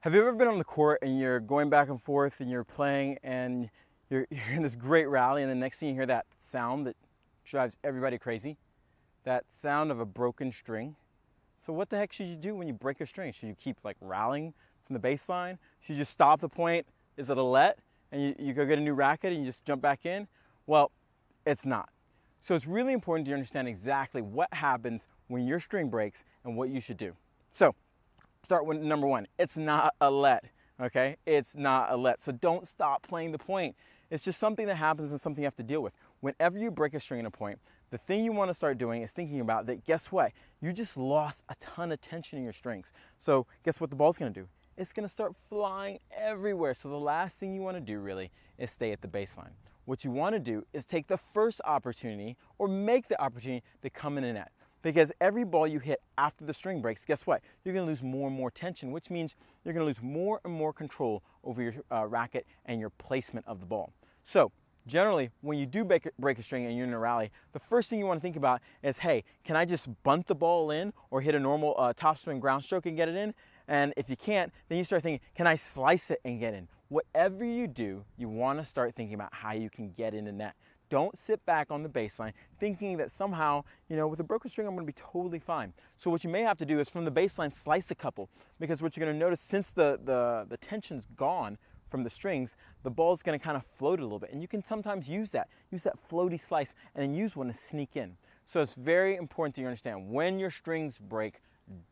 Have you ever been on the court and you're going back and forth and you're playing and you're in this great rally, and the next thing you hear that sound that drives everybody crazy? That sound of a broken string. So what the heck should you do when you break a string? Should you keep like rallying from the baseline? Should you just stop the point? Is it a let? And you go get a new racket and you just jump back in? Well, it's not. So it's really important to understand exactly what happens when your string breaks and what you should do. So start with number one. It's not a let, okay? It's not a let. So don't stop playing the point. It's just something that happens and something you have to deal with. Whenever you break a string in a point, the thing you want to start doing is thinking about that, guess what? You just lost a ton of tension in your strings. So guess what the ball's going to do? It's going to start flying everywhere. So the last thing you want to do really is stay at the baseline. What you want to do is take the first opportunity or make the opportunity to come in the net. Because every ball you hit after the string breaks, guess what? You're going to lose more and more tension, which means you're going to lose more and more control over your racket and your placement of the ball. So generally, when you do break a string and you're in a rally, the first thing you want to think about is, hey, can I just bunt the ball in or hit a normal topspin ground stroke and get it in? And if you can't, then you start thinking, can I slice it and get in? Whatever you do, you want to start thinking about how you can get in the net. Don't sit back on the baseline thinking that somehow, with a broken string, I'm going to be totally fine. So what you may have to do is from the baseline, slice a couple, because what you're going to notice, since the tension's gone from the strings, the ball's going to kind of float a little bit. And you can sometimes use that floaty slice and then use one to sneak in. So it's very important that you understand when your strings break,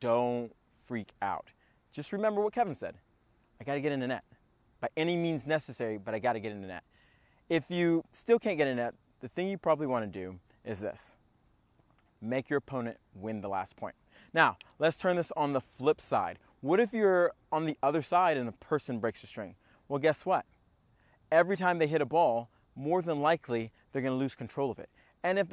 don't freak out. Just remember what Kevin said. I got to get in the net. By any means necessary, but I got to get in the net. If you still can't get in net, the thing you probably want to do is this. Make your opponent win the last point. Now, let's turn this on the flip side. What if you're on the other side and the person breaks a string? Well, guess what? Every time they hit a ball, more than likely, they're going to lose control of it. And if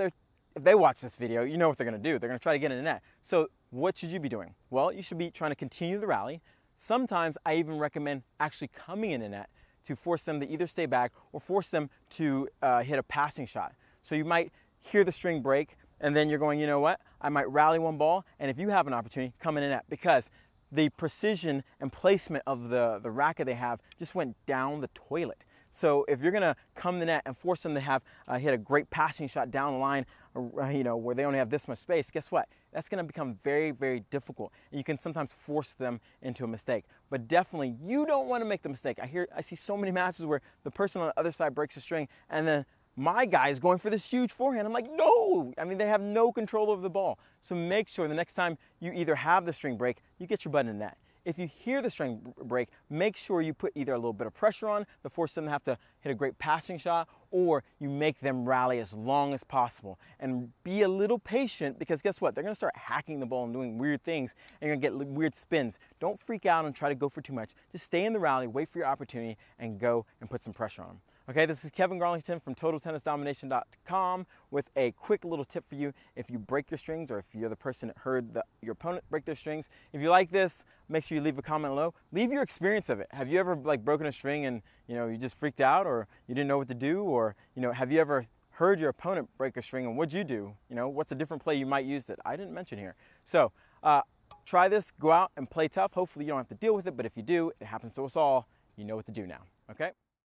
they watch this video, you know what they're going to do. They're going to try to get in the net. So what should you be doing? Well, you should be trying to continue the rally. Sometimes I even recommend actually coming in the net to force them to either stay back or force them to hit a passing shot. So you might hear the string break, and then you're going, you know what? I might rally one ball, and if you have an opportunity, come in the net, because the precision and placement of the racket they have just went down the toilet. So if you're gonna come to the net and force them to have hit a great passing shot down the line, where they only have this much space, guess what? That's gonna become very, very difficult. And you can sometimes force them into a mistake. But definitely, you don't wanna make the mistake. I see so many matches where the person on the other side breaks a string, and then my guy is going for this huge forehand. I'm like, no! I mean, they have no control over the ball. So make sure the next time you either have the string break, you get your butt in the net. If you hear the string break, make sure you put either a little bit of pressure on to force them to have to hit a great passing shot, or you make them rally as long as possible. And be a little patient, because guess what? They're going to start hacking the ball and doing weird things, and you're going to get weird spins. Don't freak out and try to go for too much. Just stay in the rally, wait for your opportunity, and go and put some pressure on them. Okay, this is Kevin Garlington from TotalTennisDomination.com with a quick little tip for you if you break your strings, or if you're the person that heard your opponent break their strings. If you like this, make sure you leave a comment below. Leave your experience of it. Have you ever broken a string and you just freaked out, or you didn't know what to do, or have you ever heard your opponent break a string and what'd you do? What's a different play you might use that I didn't mention here? So try this, go out and play tough. Hopefully you don't have to deal with it, but if you do, it happens to us all. You know what to do now, okay?